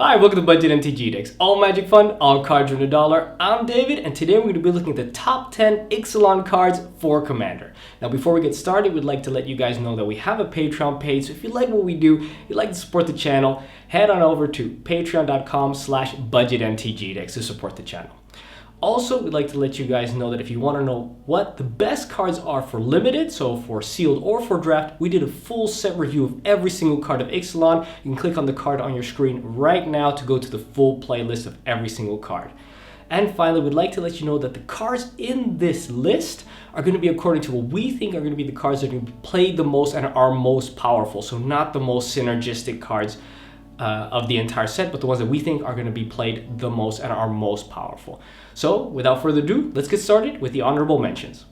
Hi, welcome to Budget MTG Decks. All magic fun, all cards from $1. I'm David, and today we're going to be looking at the top 10 Ixalan cards for Commander. Now, before we get started, we'd like to let you guys know that we have a Patreon page, so if you like what we do, you'd like to support the channel, head on over to patreon.com/budgetmtgdecks to support the channel. Also, we'd like to let you guys know that if you want to know what the best cards are for limited, so for sealed or for draft, we did a full set review of every single card of Ixalan. You can click on the card on your screen right now to go to the full playlist of every single card. And finally, we'd like to let you know that the cards in this list are going to be according to what we think are going to be the cards that are going to be played the most and are most powerful. So not the most synergistic cards of the entire set, but the ones that we think are going to be played the most and are most powerful. So without further ado, let's get started with the honorable mentions.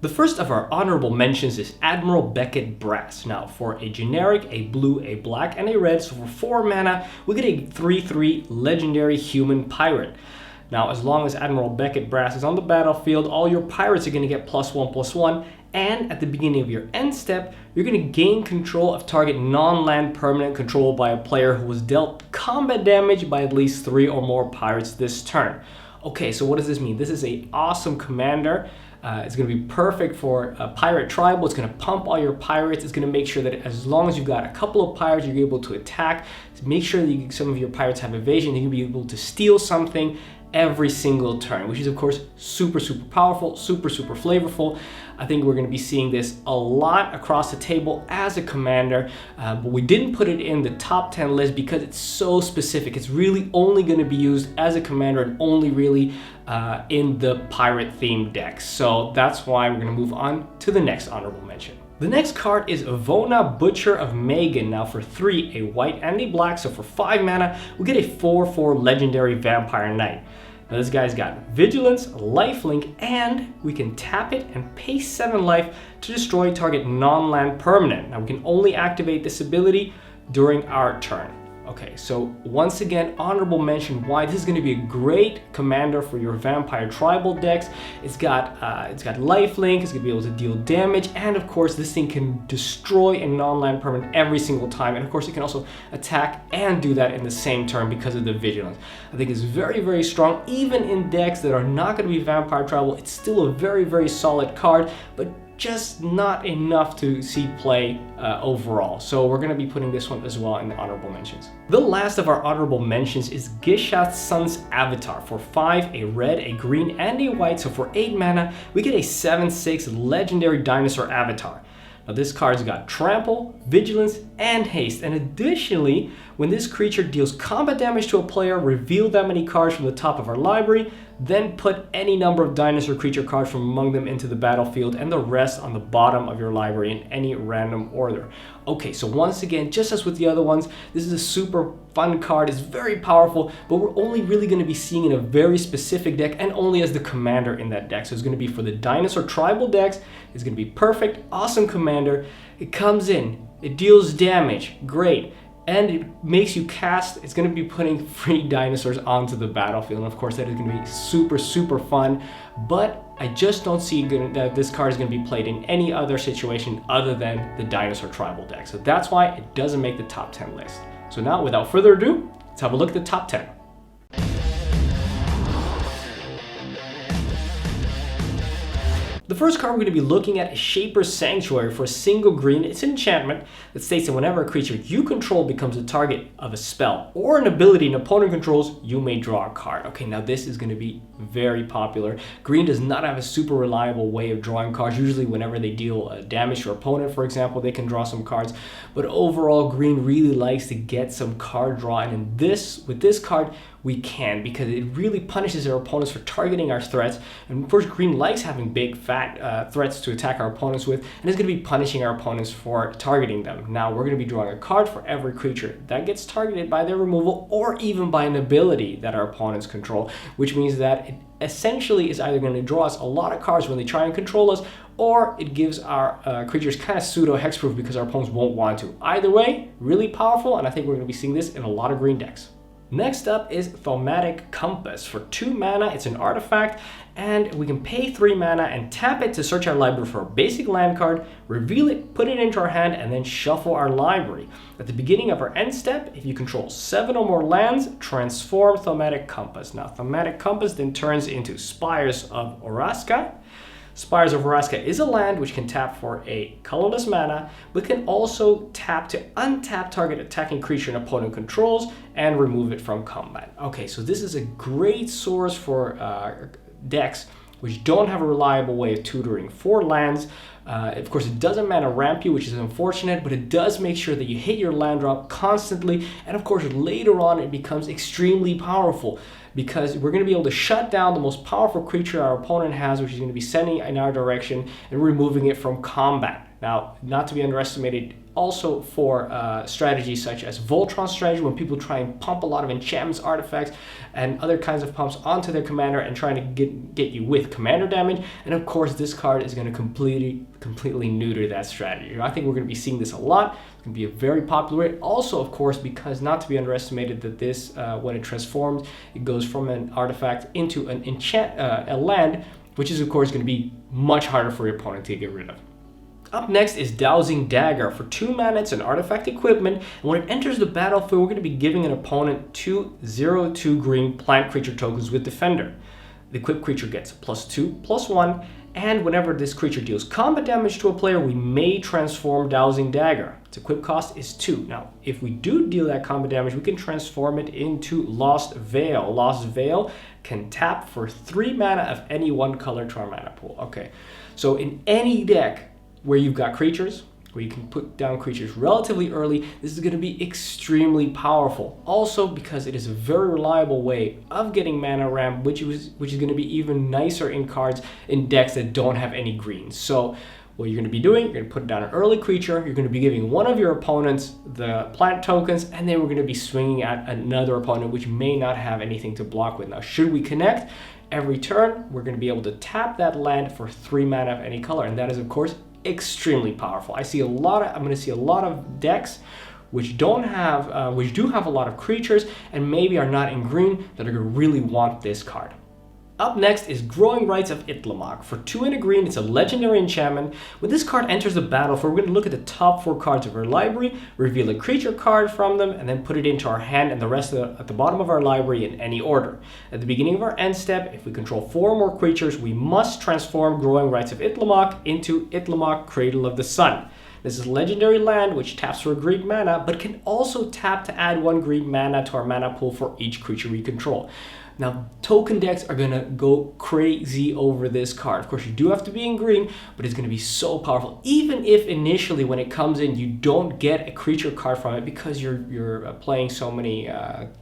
The first of our honorable mentions is Admiral Beckett Brass. Now, for a generic, a blue, a black, and a red, so for 4 mana, we get a 3/3 legendary human pirate. Now, as long as Admiral Beckett Brass is on the battlefield, all your pirates are going to get +1/+1, and at the beginning of your end step, you're going to gain control of target non-land permanent controlled by a player who was dealt combat damage by at least 3 or more pirates this turn. Okay, so what does this mean? This is an awesome commander. It's going to be perfect for a pirate tribal. It's going to pump all your pirates. It's going to make sure that as long as you've got a couple of pirates, you're able to attack. Make sure that some of your pirates have evasion. You can be able to steal something every single turn, which is of course super powerful, super flavorful. I think we're going to be seeing this a lot across the table as a commander, but we didn't put it in the top 10 list because it's so specific. It's really only going to be used as a commander and only really in the pirate themed decks. So that's why we're going to move on to the next honorable mention. The next card is Vona, Butcher of Magan. Now for 3, a white and a black, so for 5 mana, we get a 4/4 legendary vampire knight. Now this guy's got vigilance, lifelink, and we can tap it and pay 7 life to destroy target non-land permanent. Now we can only activate this ability during our turn. Okay, so once again, honorable mention why this is going to be a great commander for your vampire tribal decks. It's got lifelink, it's going to be able to deal damage, and of course this thing can destroy a non-land permanent every single time, and of course it can also attack and do that in the same turn because of the vigilance. I think it's very strong. Even in decks that are not going to be vampire tribal, it's still a very solid card, but just not enough to see play overall. So we're going to be putting this one as well in the honorable mentions. The last of our honorable mentions is Gishath's Son's Avatar. For 5, a red, a green, and a white, so for 8 mana, we get a 7/6 legendary dinosaur avatar. Now this card's got trample, vigilance, and haste, and additionally, when this creature deals combat damage to a player, reveal that many cards from the top of our library, then put any number of dinosaur creature cards from among them into the battlefield and the rest on the bottom of your library in any random order. Okay, so once again, just as with the other ones, this is a super fun card. It's very powerful, but we're only really going to be seeing in a very specific deck and only as the commander in that deck. So it's going to be for the dinosaur tribal decks. It's going to be perfect, awesome commander. It comes in, it deals damage, great. And it makes you cast, it's going to be putting free dinosaurs onto the battlefield. And of course, that is going to be super fun. But I just don't see that this card is going to be played in any other situation other than the dinosaur tribal deck. So that's why it doesn't make the top 10 list. So now, without further ado, let's have a look at the top 10. The first card we're going to be looking at is Shaper's Sanctuary. For a single green. It's an enchantment that states that whenever a creature you control becomes a target of a spell or an ability an opponent controls, you may draw a card. Okay, now this is going to be very popular. Green does not have a super reliable way of drawing cards. Usually whenever they deal damage to your opponent, for example, they can draw some cards. But overall, green really likes to get some card draw. And with this card, we can, because it really punishes our opponents for targeting our threats. And of course, green likes having big fat threats to attack our opponents with, and it's going to be punishing our opponents for targeting them. Now we're going to be drawing a card for every creature that gets targeted by their removal or even by an ability that our opponents control, which means that it essentially is either going to draw us a lot of cards when they try and control us, or it gives our creatures kind of pseudo hexproof because our opponents won't want to. Either way, really powerful, and I think we're going to be seeing this in a lot of green decks. Next up is Thaumatic Compass. For 2 mana, it's an artifact, and we can pay 3 mana and tap it to search our library for a basic land card, reveal it, put it into our hand, and then shuffle our library. At the beginning of our end step, if you control 7 or more lands, transform Thaumatic Compass. Now, Thaumatic Compass then turns into Spires of Oraska. Spires of Oraska is a land which can tap for a colorless mana, but can also tap to untap target attacking creature an opponent controls and remove it from combat. Okay, so this is a great source for decks which don't have a reliable way of tutoring 4 lands. Of course, it doesn't mana ramp you, which is unfortunate, but it does make sure that you hit your land drop constantly. And of course, later on, it becomes extremely powerful because we're going to be able to shut down the most powerful creature our opponent has, which is going to be sending in our direction and removing it from combat. Now, not to be underestimated, also for strategies such as Voltron strategy, when people try and pump a lot of enchantments, artifacts, and other kinds of pumps onto their commander and trying to get you with commander damage. And of course, this card is going to completely neuter that strategy. I think we're going to be seeing this a lot. It's going to be a very popular. Also, of course, because not to be underestimated that this, when it transforms, it goes from an artifact into an a land, which is of course going to be much harder for your opponent to get rid of. Up next is Dowsing Dagger. For 2 mana, it's an artifact equipment, and when it enters the battlefield, we're going to be giving an opponent 2 0/2 green plant creature tokens with Defender. The equipped creature gets +2/+1, and whenever this creature deals combat damage to a player, we may transform Dowsing Dagger. Its equip cost is 2. Now, if we do deal that combat damage, we can transform it into Lost Veil. Lost Veil can tap for 3 mana of any 1 color to our mana pool. Okay, so in any deck where you've got creatures, where you can put down creatures relatively early, this is going to be extremely powerful. Also, because it is a very reliable way of getting mana ramp, which is going to be even nicer in cards in decks that don't have any greens. So what you're going to be doing, you're going to put down an early creature, you're going to be giving one of your opponents the plant tokens, and then we're going to be swinging at another opponent which may not have anything to block with. Now, should we connect, every turn, we're going to be able to tap that land for 3 mana of any color, and that is, of course, extremely powerful. I'm going to see a lot of decks which do have a lot of creatures and maybe are not in green that are going to really want this card. Up next is Growing Rites of Itlimoc. For 2 and a green, it's a legendary enchantment. When this card enters the battlefield, we're going to look at the top 4 cards of our library, reveal a creature card from them, and then put it into our hand and the rest at the bottom of our library in any order. At the beginning of our end step, if we control 4 or more creatures, we must transform Growing Rites of Itlimoc into Itlimoc, Cradle of the Sun. This is legendary land which taps for a green mana, but can also tap to add 1 green mana to our mana pool for each creature we control. Now, token decks are going to go crazy over this card. Of course, you do have to be in green, but it's going to be so powerful. Even if initially when it comes in, you don't get a creature card from it because you're playing so many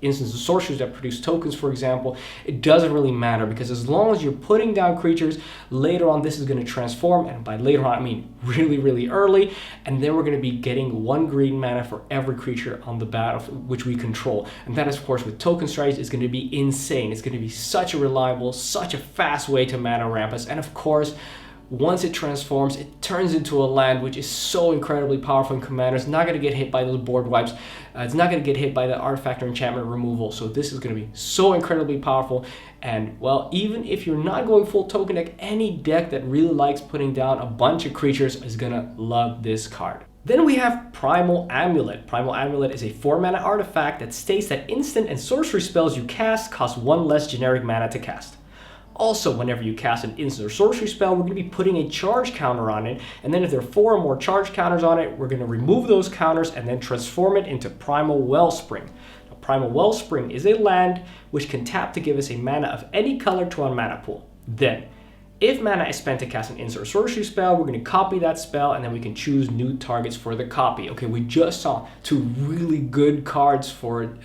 instances of sorceries that produce tokens, for example, it doesn't really matter because as long as you're putting down creatures, later on this is going to transform. And by later on, I mean really, really early. And then we're going to be getting 1 green mana for every creature on the battlefield, which we control. And that is, of course, with token strategies, is going to be insane. It's going to be such a reliable, such a fast way to mana ramp us. And of course, once it transforms, it turns into a land which is so incredibly powerful in Commander. It's not going to get hit by those board wipes. It's not going to get hit by the artifact or enchantment removal. So this is going to be so incredibly powerful. And well, even if you're not going full token deck, any deck that really likes putting down a bunch of creatures is going to love this card. Then we have Primal Amulet. Primal Amulet is a 4 mana artifact that states that instant and sorcery spells you cast cost 1 less generic mana to cast. Also, whenever you cast an instant or sorcery spell, we're going to be putting a charge counter on it, and then if there are 4 or more charge counters on it, we're going to remove those counters and then transform it into Primal Wellspring. Now, Primal Wellspring is a land which can tap to give us a mana of any color to our mana pool. Then, if mana is spent to cast an instant or sorcery spell, we're going to copy that spell and then we can choose new targets for the copy. Okay, we just saw 2 really good cards for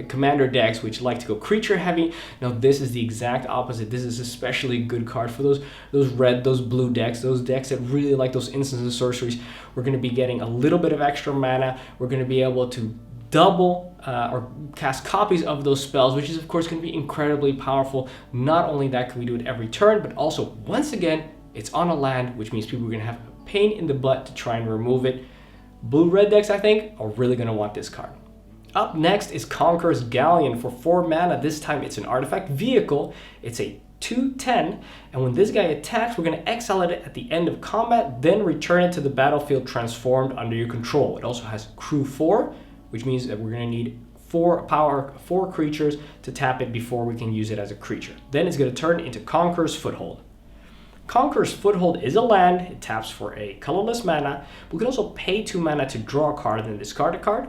commander decks which like to go creature heavy. Now this is the exact opposite. This is especially a good card for those red, those blue decks, those decks that really like those instants and sorceries. We're going to be getting a little bit of extra mana. We're going to be able to double or cast copies of those spells, which is of course going to be incredibly powerful. Not only that can we do it every turn, but also once again it's on a land, which means people are going to have a pain in the butt to try and remove it. Blue-red decks, I think, are really going to want this card. Up next is Conquerors Galleon for 4 mana. This time it's an artifact vehicle. It's a 2/10, and when this guy attacks, we're going to exile it at the end of combat, then return it to the battlefield transformed under your control. It also has crew 4, which means that we're going to need 4 creatures to tap it before we can use it as a creature. Then it's going to turn into Conqueror's Foothold. Conqueror's Foothold is a land. It taps for a colorless mana. We can also pay 2 mana to draw a card and then discard a card,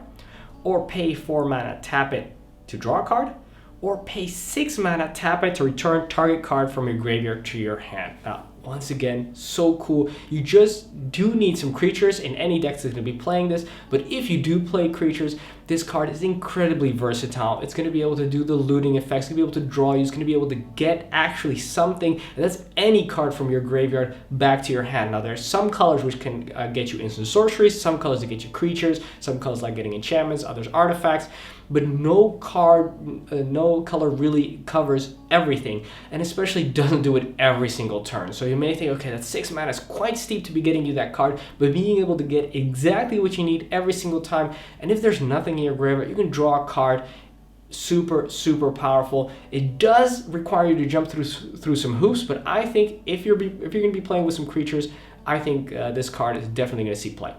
or pay 4 mana, tap it to draw a card, or pay 6 mana, tap it to return target card from your graveyard to your hand. Now, once again, so cool. You just do need some creatures in any deck that's going to be playing this, but if you do play creatures, this card is incredibly versatile. It's going to be able to do the looting effects, it's going to be able to draw you, it's going to be able to get actually something, and that's any card from your graveyard back to your hand. Now, there's some colors which can get you instant sorceries, some colors that get you creatures, some colors like getting enchantments, others artifacts, but no color really covers everything, and especially doesn't do it every single turn. So you may think, okay, that 6 mana is quite steep to be getting you that card, but being able to get exactly what you need every single time, and if there's nothing in your graveyard, you can draw a card. Super powerful. It does require you to jump through some hoops, but I think if you're going to be playing with some creatures, I think this card is definitely going to see play.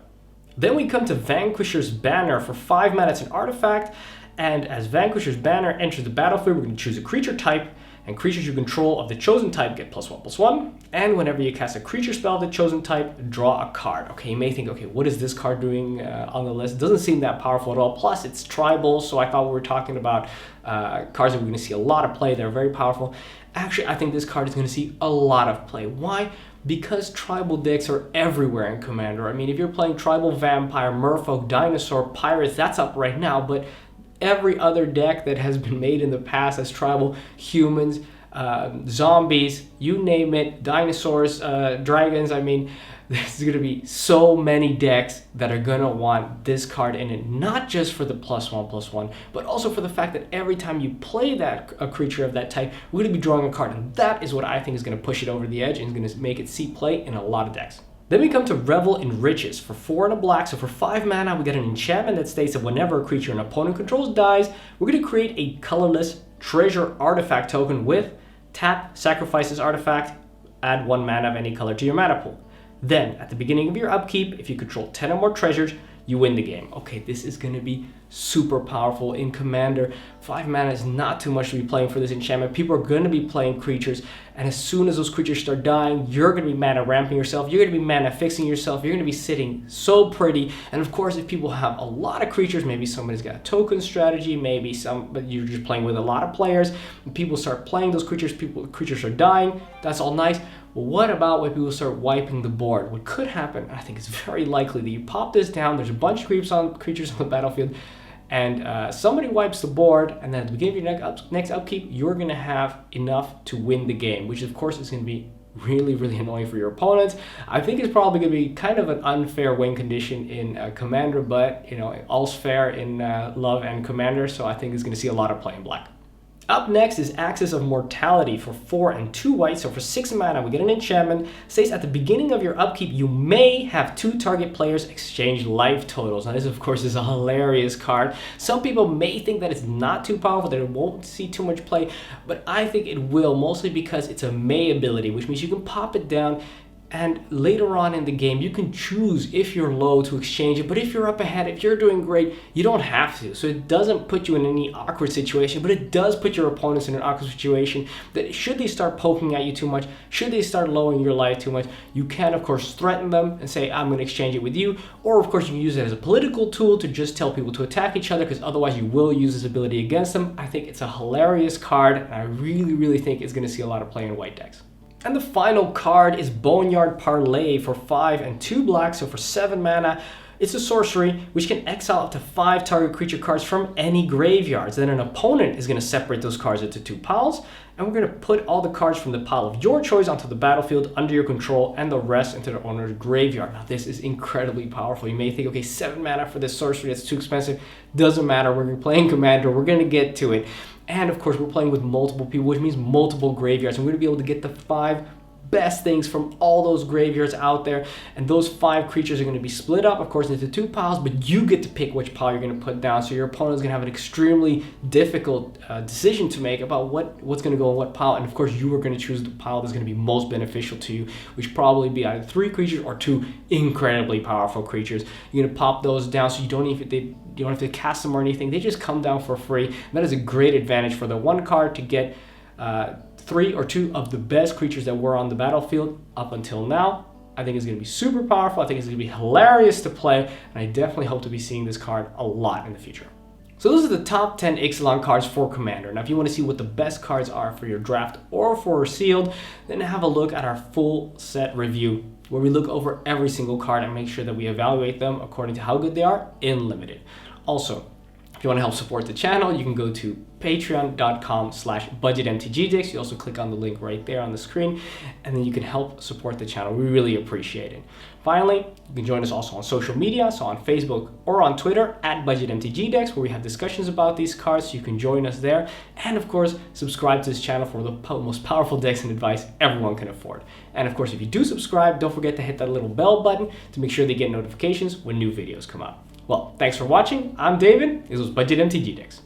Then we come to Vanquisher's Banner for 5 mana. It's an artifact, and as Vanquisher's Banner enters the battlefield, we're going to choose a creature type, and creatures you control of the chosen type get +1/+1, and whenever you cast a creature spell of the chosen type, draw a card. Okay, you may think, okay, what is this card doing on the list? It doesn't seem that powerful at all. Plus, it's tribal, so I thought we were talking about cards that we're going to see a lot of play. They're very powerful. Actually, I think this card is going to see a lot of play. Why? Because tribal decks are everywhere in Commander. I mean, if you're playing tribal vampire, merfolk, dinosaur, pirates, that's up right now, but every other deck that has been made in the past as tribal, humans, zombies, you name it, dinosaurs, dragons, I mean, there's going to be so many decks that are going to want this card in it, not just for the +1/+1, but also for the fact that every time you play a creature of that type, we're going to be drawing a card, and that is what I think is going to push it over the edge and is going to make it see play in a lot of decks. Then we come to Revel and Riches for 4 and a black. So for 5 mana, we get an enchantment that states that whenever a creature an opponent controls dies, we're going to create a colorless treasure artifact token with tap, sacrifice this artifact, add 1 mana of any color to your mana pool. Then, at the beginning of your upkeep, if you control 10 or more treasures, you win the game. Okay, this is going to be super powerful in Commander. 5 mana is not too much to be playing for this enchantment. People are going to be playing creatures, and as soon as those creatures start dying, you're going to be mana ramping yourself, you're going to be mana fixing yourself, you're going to be sitting so pretty. And of course, if people have a lot of creatures, maybe somebody's got a token strategy, but you're just playing with a lot of players, and people start playing those creatures, creatures are dying, that's all nice. Well, what about when people start wiping the board? What could happen, I think it's very likely, that you pop this down, there's a bunch of creatures on the battlefield, and somebody wipes the board, and then at the beginning of your next upkeep, you're going to have enough to win the game, which of course is going to be really annoying for your opponents. I think it's probably going to be kind of an unfair win condition in Commander, but you know, all's fair in love and Commander, so I think it's going to see a lot of play in black. Up next is Axis of Mortality for 4 and 2 white. So for 6 mana, we get an enchantment. States at the beginning of your upkeep, you may have 2 target players exchange life totals. Now this, of course, is a hilarious card. Some people may think that it's not too powerful, that it won't see too much play, but I think it will, mostly because it's a May ability, which means you can pop it down, and later on in the game, you can choose if you're low to exchange it, but if you're up ahead, if you're doing great, you don't have to. So it doesn't put you in any awkward situation, but it does put your opponents in an awkward situation that should they start poking at you too much, should they start lowering your life too much, you can, of course, threaten them and say, I'm going to exchange it with you. Or, of course, you can use it as a political tool to just tell people to attack each other, because otherwise you will use this ability against them. I think it's a hilarious card, and I really think it's going to see a lot of play in white decks. And the final card is Boneyard Parlay for 5 and 2 black, so for 7 mana. It's a sorcery which can exile up to 5 target creature cards from any graveyards. Then an opponent is going to separate those cards into 2 piles, and we're going to put all the cards from the pile of your choice onto the battlefield under your control, and the rest into the owner's graveyard. Now this is incredibly powerful. You may think, okay, 7 mana for this sorcery, that's too expensive. Doesn't matter, we're playing Commander, we're going to get to it. And of course, we're playing with multiple people, which means multiple graveyards. And we're going to be able to get the 5 best things from all those graveyards out there. And those 5 creatures are going to be split up, of course, into 2 piles, but you get to pick which pile you're going to put down. So your opponent is going to have an extremely difficult decision to make about what's going to go in what pile. And of course, you are going to choose the pile that's going to be most beneficial to you, which probably be either 3 creatures or 2 incredibly powerful creatures. You're going to pop those down so you don't have to cast them or anything. They just come down for free. And that is a great advantage for the 1 card to get 3 or 2 of the best creatures that were on the battlefield up until now. I think it's going to be super powerful. I think it's going to be hilarious to play, and I definitely hope to be seeing this card a lot in the future. So those are the top 10 Ixalan cards for Commander. Now if you want to see what the best cards are for your draft or for sealed, then have a look at our full set review, where we look over every single card and make sure that we evaluate them according to how good they are in Limited. Also, if you want to help support the channel, you can go to patreon.com/budgetmtgdecks. You also click on the link right there on the screen, and then you can help support the channel. We really appreciate it. Finally, you can join us also on social media, so on Facebook or on Twitter @BudgetMTGDecks, where we have discussions about these cards, so you can join us there. And of course, subscribe to this channel for the most powerful decks and advice everyone can afford. And of course, if you do subscribe, don't forget to hit that little bell button to make sure they get notifications when new videos come out. Well, thanks for watching. I'm David. This was Budget MTG Decks.